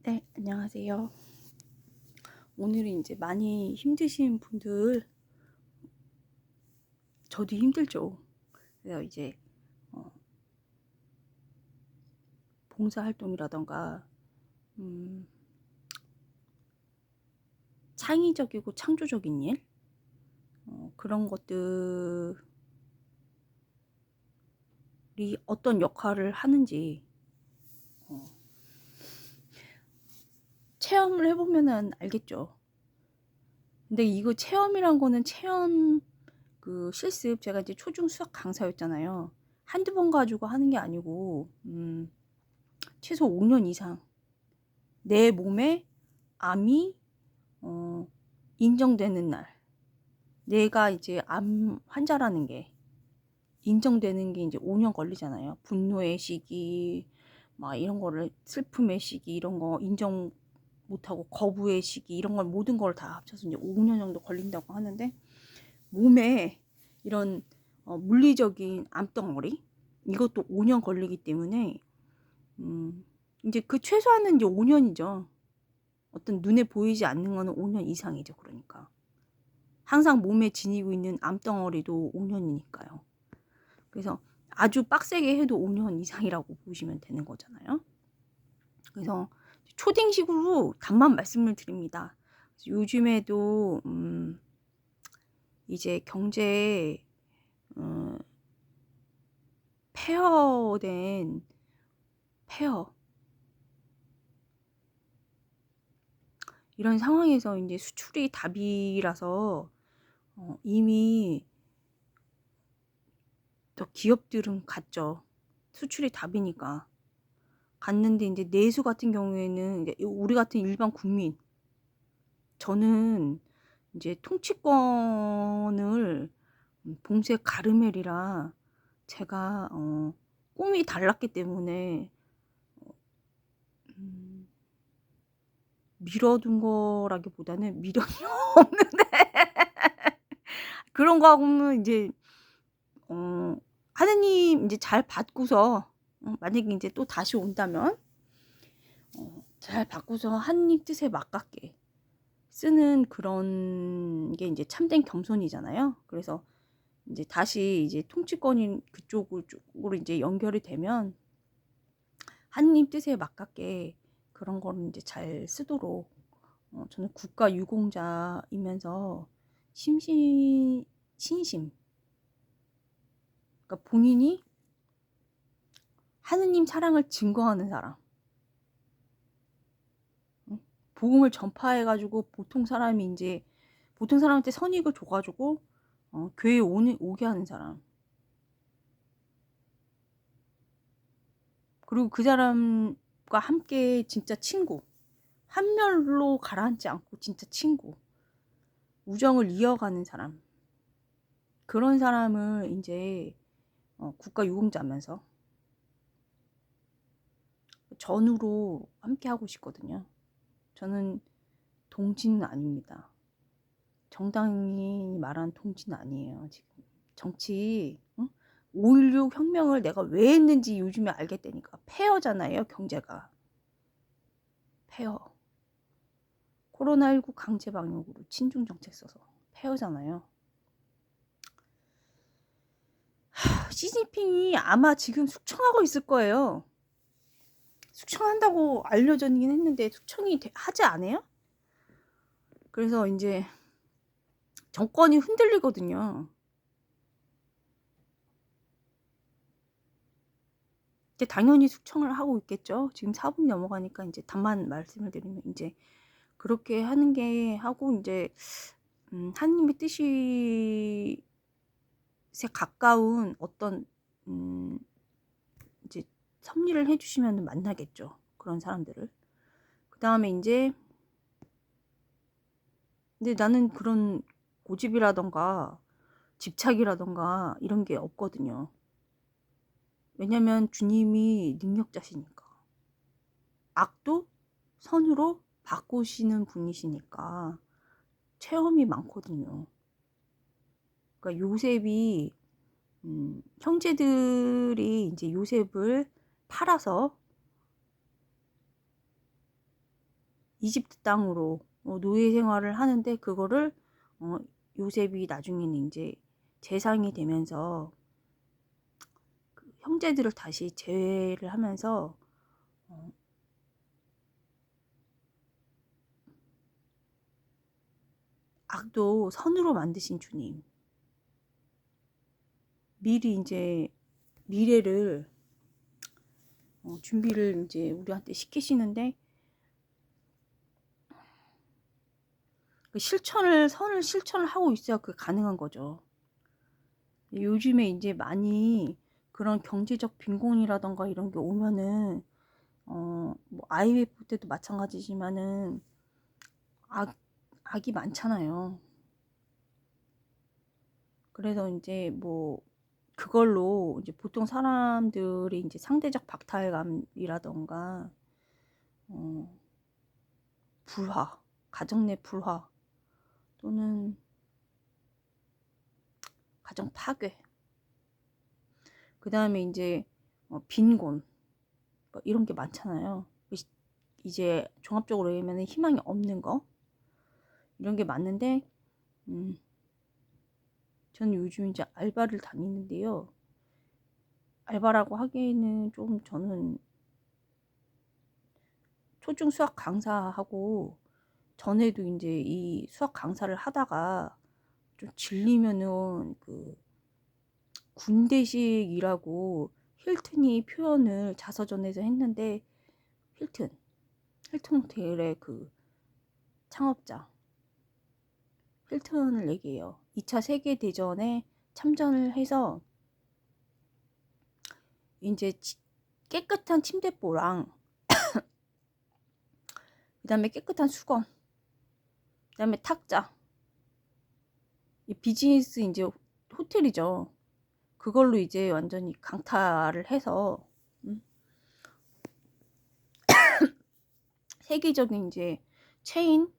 네, 안녕하세요. 오늘은 이제 많이 힘드신 분들, 저도 힘들죠. 그래서 이제 어, 봉사활동이라던가 음, 창의적이고 창조적인 일, 그런 것들이 어떤 역할을 하는지 어, 체험을 해보면은 알겠죠. 근데 이거 체험이란 거는 체험 실습, 제가 이제 초중 수학 강사였잖아요. 한두 번 가지고 하는 게 아니고 최소 5년 이상 내 몸에 암이 어, 인정되는 날, 내가 이제 암 환자라는 게 인정되는 게 이제 5년 걸리잖아요. 분노의 시기, 막 이런 거를, 슬픔의 시기, 이런 거 인정 못하고 거부의 시기, 이런 걸 모든 걸 다 합쳐서 이제 5년 정도 걸린다고 하는데, 몸에 이런 물리적인 암덩어리, 이것도 5년 걸리기 때문에, 이제 그 최소한은 이제 5년이죠. 어떤 눈에 보이지 않는 거는 5년 이상이죠. 그러니까. 항상 몸에 지니고 있는 암덩어리도 5년이니까요. 그래서 아주 빡세게 해도 5년 이상이라고 보시면 되는 거잖아요. 그래서 초딩식으로 답만 말씀을 드립니다. 요즘에도 이제 경제에 폐허된 폐허, 이런 상황에서 이제 수출이 답이라서 이미 또 기업들은 갔죠. 수출이 답이니까. 갔는데 이제 내수 같은 경우에는 이제 우리 같은 일반 국민, 저는 이제 통치권을 봉쇄 가르멜이라 제가 꿈이 달랐기 때문에 음, 밀어둔 거라기보다는 미련이 없는데 그런 거 하고는 이제 하느님 이제 잘 받고서 만약에 이제 또 다시 온다면 잘 받고서 하느님 뜻에 맞게 쓰는 그런 게 이제 참된 겸손이잖아요. 그래서 이제 다시 이제 통치권인 그쪽으로 이제 연결이 되면 하느님 뜻에 맞게 그런 거는 이제 잘 쓰도록 저는 국가 유공자이면서 신심, 그러니까 본인이 하느님 사랑을 증거하는 사람, 복음을 전파해가지고 보통 사람한테 선익을 줘가지고 교회에 오게 하는 사람, 그리고 그 사람과 함께 진짜 친구, 한멸로 가라앉지 않고 진짜 친구, 우정을 이어가는 사람, 그런 사람을 이제 국가 유공자면서 전우로 함께 하고 싶거든요. 저는 동지는 아닙니다. 정당이 말한 동지는 아니에요. 지금 정치, 응? 5.16 혁명을 내가 왜 했는지 요즘에 알겠다니까. 폐허잖아요, 경제가. 폐허. 코로나19 강제 방역으로 친중 정책 써서 폐허잖아요. 시진핑이 아마 지금 숙청하고 있을 거예요. 숙청한다고 알려졌긴 했는데 숙청이 하지 않아요? 그래서 이제 정권이 흔들리거든요. 이제 당연히 숙청을 하고 있겠죠. 지금 4분이 넘어가니까 이제 답만 말씀을 드리면 이제 그렇게 하는 게 하고 이제 하나님의 뜻에 가까운 어떤 이제 섭리를 해주시면 만나겠죠. 그런 사람들을. 그 다음에 이제 근데 나는 그런 고집이라던가 집착이라던가 이런 게 없거든요. 왜냐면 주님이 능력자시니까. 악도 선으로 바꾸시는 분이시니까 체험이 많거든요. 그러니까 요셉이 형제들이 이제 요셉을 팔아서 이집트 땅으로 노예 생활을 하는데, 그거를 요셉이 나중에는 이제 재상이 되면서 그 형제들을 다시 제외를 하면서 악도 선으로 만드신 주님. 미리 이제 미래를 준비를 이제 우리한테 시키시는데, 그 선을 실천을 하고 있어야 그게 가능한 거죠. 요즘에 이제 많이 그런 경제적 빈곤이라던가 이런 게 오면은, 뭐 IMF 때도 마찬가지지만은 악이 많잖아요. 그래서 이제 뭐 그걸로 이제 보통 사람들이 이제 상대적 박탈감이라던가 불화, 가정 내 불화, 또는 가정 파괴, 그 다음에 이제 빈곤, 뭐 이런 게 많잖아요. 이제 종합적으로 얘기하면 희망이 없는 거, 이런 게 많은데, 저는 요즘 이제 알바를 다니는데요. 알바라고 하기에는 좀, 저는 초중 수학 강사하고 전에도 이제 이 수학 강사를 하다가 좀 질리면은 그 군대식이라고 힐튼이 표현을 자서전에서 했는데, 힐튼 호텔의 그 창업자 힐튼을 얘기해요. 2차 세계대전에 참전을 해서 이제 깨끗한 침대보랑, 그 다음에 깨끗한 수건, 그 다음에 탁자, 이 비즈니스 이제 호텔이죠. 그걸로 이제 완전히 강타를 해서 세계적인 이제 체인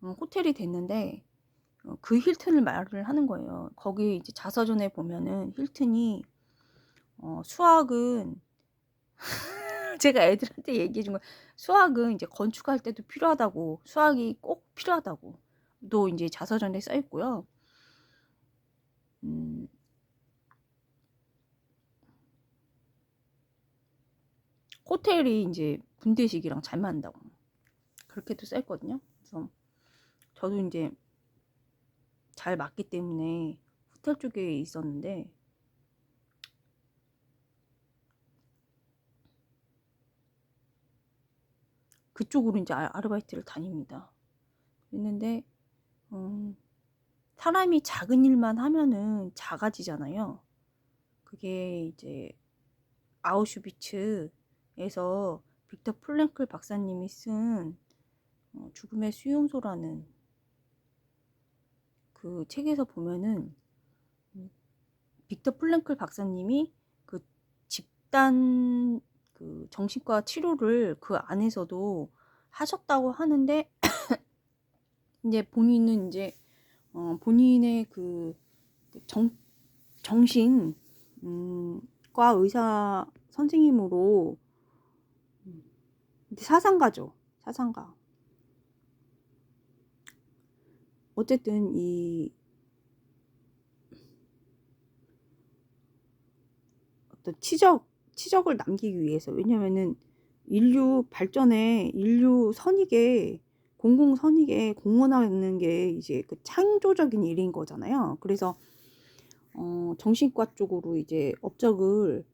호텔이 됐는데, 그 힐튼을 말을 하는 거예요. 거기 이제 자서전에 보면은 힐튼이 수학은 제가 애들한테 얘기해 준 거, 수학은 이제 건축할 때도 필요하다고, 수학이 꼭 필요하다고 또 이제 자서전에 써 있고요. 호텔이 이제 군대식이랑 잘 맞는다고 그렇게도 써 있거든요. 그래서 저도 이제 잘 맞기 때문에 호텔 쪽에 있었는데, 그쪽으로 이제 아르바이트를 다닙니다. 그랬는데 사람이 작은 일만 하면은 작아지잖아요. 그게 이제 아우슈비츠에서 빅터 플랭클 박사님이 쓴 죽음의 수용소라는 그 책에서 보면은, 빅터 플랭클 박사님이 그 집단 그 정신과 치료를 그 안에서도 하셨다고 하는데, 이제 본인은 이제 본인의 그 정신 과 의사 선생님으로 사상가죠. 사상가. 어쨌든 이 어떤 치적을 남기기 위해서, 왜냐면은 인류 발전에, 인류 선익에, 공공 선익에 공헌하는 게 이제 그 창조적인 일인 거잖아요. 그래서 정신과 쪽으로 이제 업적을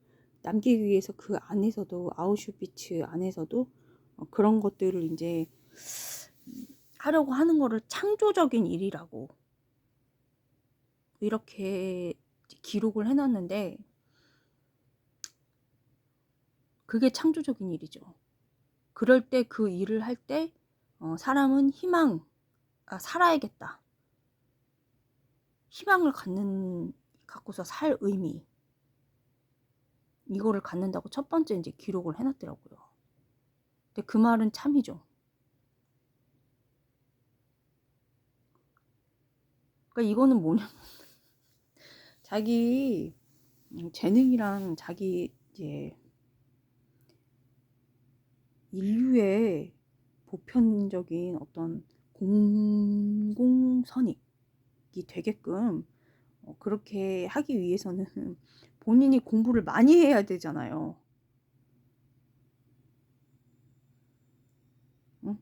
남기기 위해서 그 안에서도, 아우슈비츠 안에서도 그런 것들을 이제 하려고 하는 거를 창조적인 일이라고 이렇게 기록을 해놨는데, 그게 창조적인 일이죠. 그럴 때, 그 일을 할 때 사람은 살아야겠다, 희망을 갖고서 살 의미, 이거를 갖는다고 첫 번째 이제 기록을 해놨더라고요. 근데 그 말은 참이죠. 그러니까 이거는 뭐냐면 자기 재능이랑 자기 이제 인류의 보편적인 어떤 공공선익이 되게끔 그렇게 하기 위해서는 본인이 공부를 많이 해야 되잖아요. 응?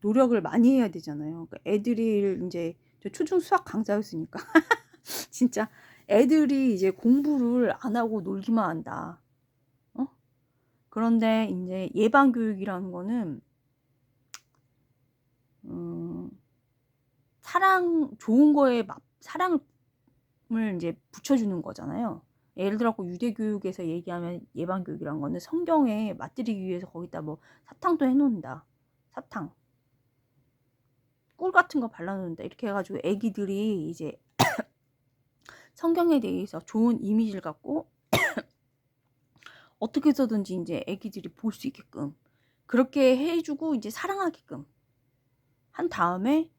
노력을 많이 해야 되잖아요. 그러니까 애들이 이제 저 초중 수학 강사였으니까 진짜 애들이 이제 공부를 안 하고 놀기만 한다. 그런데 이제 예방 교육이라는 거는 좋은 거에 사랑을 이제 붙여주는 거잖아요. 예를 들어 유대 교육에서 얘기하면 예방 교육이란 거는 성경에 맞들이기 위해서 거기다 뭐 사탕도 해놓는다. 사탕, 꿀 같은 거 발라놓는다. 이렇게 해가지고 애기들이 이제 성경에 대해서 좋은 이미지를 갖고 어떻게 해서든지 이제 애기들이 볼 수 있게끔 그렇게 해주고 이제 사랑하게끔 한 다음에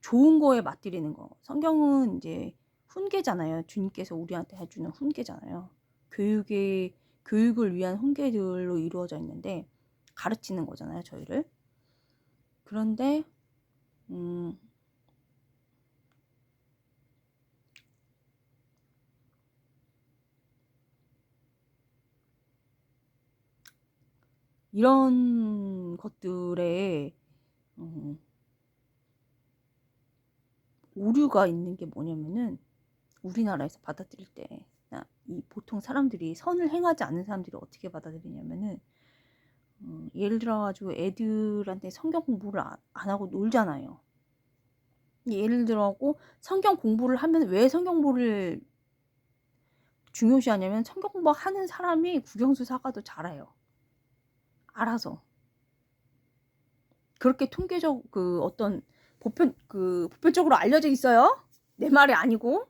좋은 거에 맞들이는 거. 성경은 이제 훈계잖아요. 주님께서 우리한테 해주는 훈계잖아요. 교육을 위한 훈계들로 이루어져 있는데 가르치는 거잖아요, 저희를. 그런데 이런 것들에 오류가 있는 게 뭐냐면은 우리나라에서 받아들일 때 이 보통 사람들이 선을 행하지 않는 사람들이 어떻게 받아들이냐면은 예를 들어가지고 애들한테 성경 공부를 안 하고 놀잖아요. 예를 들어고 성경 공부를 하면 왜 성경 공부를 중요시하냐면 성경 공부하는 사람이 국영수 사과도 잘해요. 알아서. 그렇게 통계적 어떤 보편적으로 알려져 있어요. 내 말이 아니고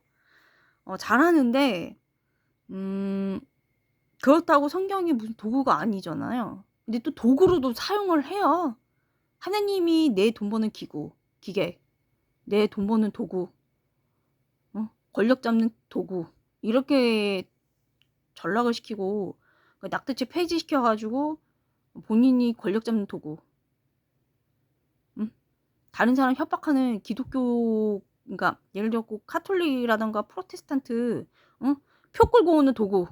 잘하는데 그렇다고 성경이 무슨 도구가 아니잖아요. 근데 또 도구로도 사용을 해요. 하나님이 내 돈 버는 기계, 내 돈 버는 도구, 권력 잡는 도구 이렇게 전락을 시키고 낙태죄 폐지시켜가지고 본인이 권력 잡는 도구, 다른 사람 협박하는 기독교, 그러니까 예를 들어 카톨릭이라던가 프로테스탄트 표 끌고 오는 도구,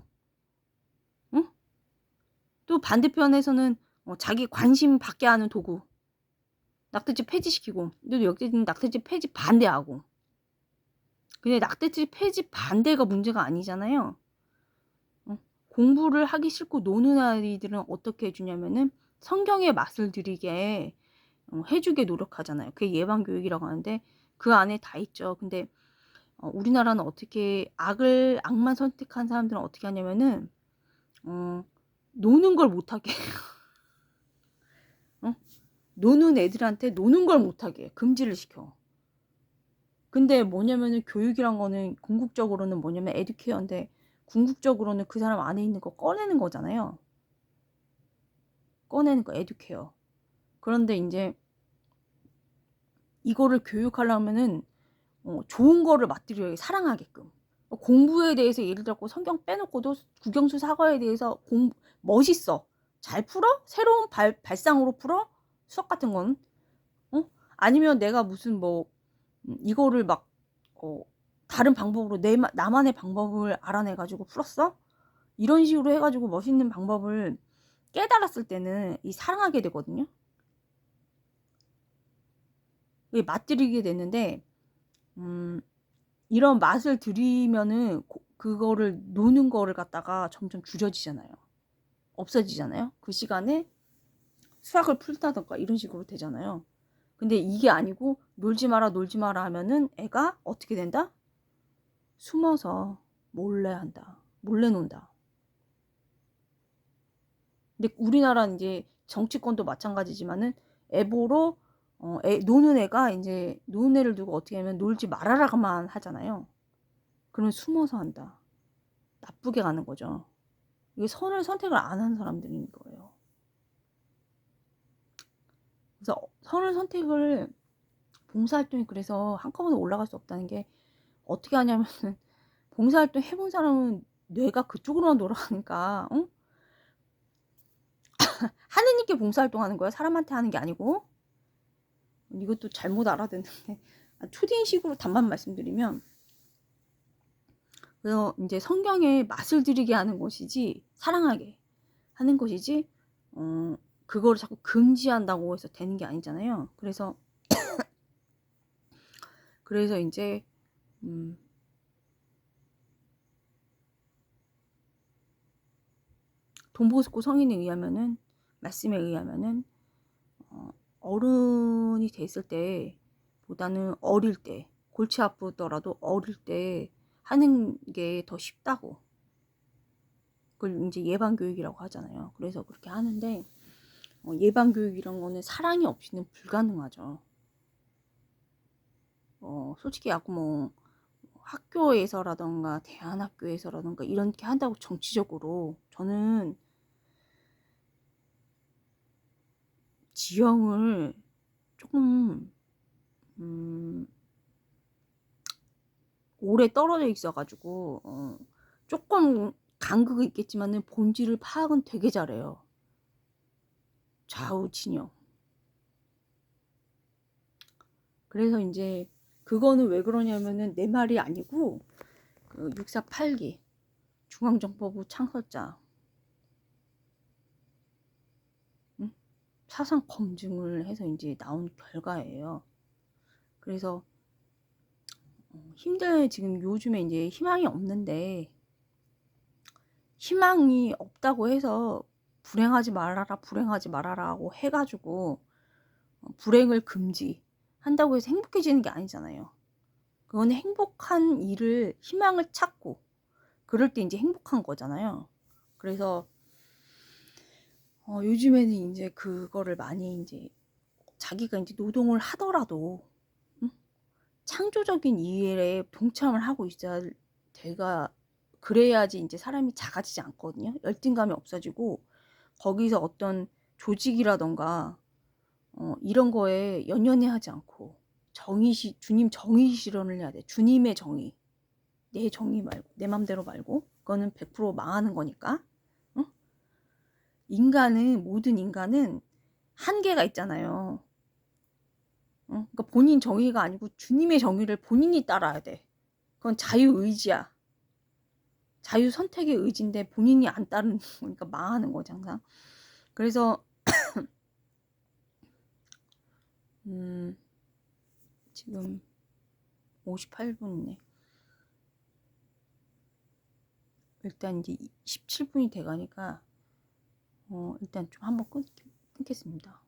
또 반대편에서는 자기 관심 받게 하는 도구, 낙태죄 폐지시키고, 근데 여기는 낙태죄 폐지 반대하고. 근데 낙태죄 폐지 반대가 문제가 아니잖아요. 공부를 하기 싫고 노는 아이들은 어떻게 해주냐면은 성경의 맛을 들이게 해주게 노력하잖아요. 그게 예방교육이라고 하는데 그 안에 다 있죠. 근데 우리나라는 어떻게 악만 선택한 사람들은 어떻게 하냐면은 노는 걸 못하게 노는 애들한테 노는 걸 못하게 금지를 시켜. 근데 뭐냐면은 교육이란 거는 궁극적으로는 뭐냐면 에듀케어인데 궁극적으로는 그 사람 안에 있는 거 꺼내는 거잖아요. 꺼내는 거 에듀케어. 그런데 이제 이거를 교육하려면은 좋은 거를 맛들여야 사랑하게끔. 공부에 대해서 예를 들어 성경 빼놓고도 국영수 사과에 대해서 멋있어. 잘 풀어? 새로운 발상으로 풀어? 수학 같은 건. 아니면 내가 무슨 이거를 막 다른 방법으로 나만의 방법을 알아내가지고 풀었어? 이런 식으로 해가지고 멋있는 방법을 깨달았을 때는 사랑하게 되거든요. 맛들이게 되는데 이런 맛을 들이면은 그거를 노는 거를 갖다가 점점 줄여지잖아요. 없어지잖아요. 그 시간에 수학을 풀다던가 이런 식으로 되잖아요. 근데 이게 아니고 놀지 마라 하면은 애가 어떻게 된다? 숨어서 몰래 한다. 몰래 논다. 근데 우리나라는 이제 정치권도 마찬가지지만은 애보로 노는 애가 이제 노는 애를 두고 어떻게 하면 놀지 말아라만 하잖아요. 그러면 숨어서 한다. 나쁘게 가는 거죠. 이게 선을 선택을 안 하는 사람들인 거예요. 그래서 선을 선택을 봉사활동이 그래서 한꺼번에 올라갈 수 없다는 게 어떻게 하냐면 봉사활동 해본 사람은 뇌가 그쪽으로만 돌아가니까 하나님께 봉사활동하는 거예요. 사람한테 하는 게 아니고. 이것도 잘못 알아듣는데 초딩식으로 답만 말씀드리면, 그래서 이제 성경에 맛을 들이게 하는 것이지 사랑하게 하는 것이지 그거를 자꾸 금지한다고 해서 되는 게 아니잖아요. 그래서 이제 돈보스코 성인에 의하면은, 말씀에 의하면은 어른이 됐을 때 보다는 어릴 때, 골치 아프더라도 어릴 때 하는 게 더 쉽다고. 그걸 이제 예방교육이라고 하잖아요. 그래서 그렇게 하는데, 예방교육이란 거는 사랑이 없이는 불가능하죠. 솔직히 야구 뭐 학교에서라던가 대안학교에서라던가 이렇게 한다고 정치적으로 저는 지형을 조금 오래 떨어져 있어가지고 조금 간극이 있겠지만은 본질을 파악은 되게 잘해요. 좌우 진영. 그래서 이제 그거는 왜 그러냐면은 내 말이 아니고 그 648기 중앙정보부 창설자 사상 검증을 해서 이제 나온 결과예요. 그래서 지금 요즘에 이제 희망이 없는데, 희망이 없다고 해서 불행하지 말아라 하고 해가지고 불행을 금지한다고 해서 행복해지는 게 아니잖아요. 그건 행복한 일을 희망을 찾고 그럴 때 이제 행복한 거잖아요. 그래서 요즘에는 이제 그거를 많이 이제 자기가 이제 노동을 하더라도 창조적인 일에 동참을 하고 있어야 돼가, 그래야지 이제 사람이 작아지지 않거든요. 열등감이 없어지고 거기서 어떤 조직이라던가 이런 거에 연연해하지 않고 주님 정의 실현을 해야 돼. 주님의 정의, 내 정의 말고, 내 맘대로 말고. 그거는 100% 망하는 거니까. 모든 인간은 한계가 있잖아요. 그러니까 본인 정의가 아니고 주님의 정의를 본인이 따라야 돼. 그건 자유의지야. 자유 선택의 의지인데 본인이 안 따르는 거니까 망하는 거지 항상. 그래서 지금 58분이네. 일단 이제 17분이 돼가니까 일단 좀 한번 끊겠습니다.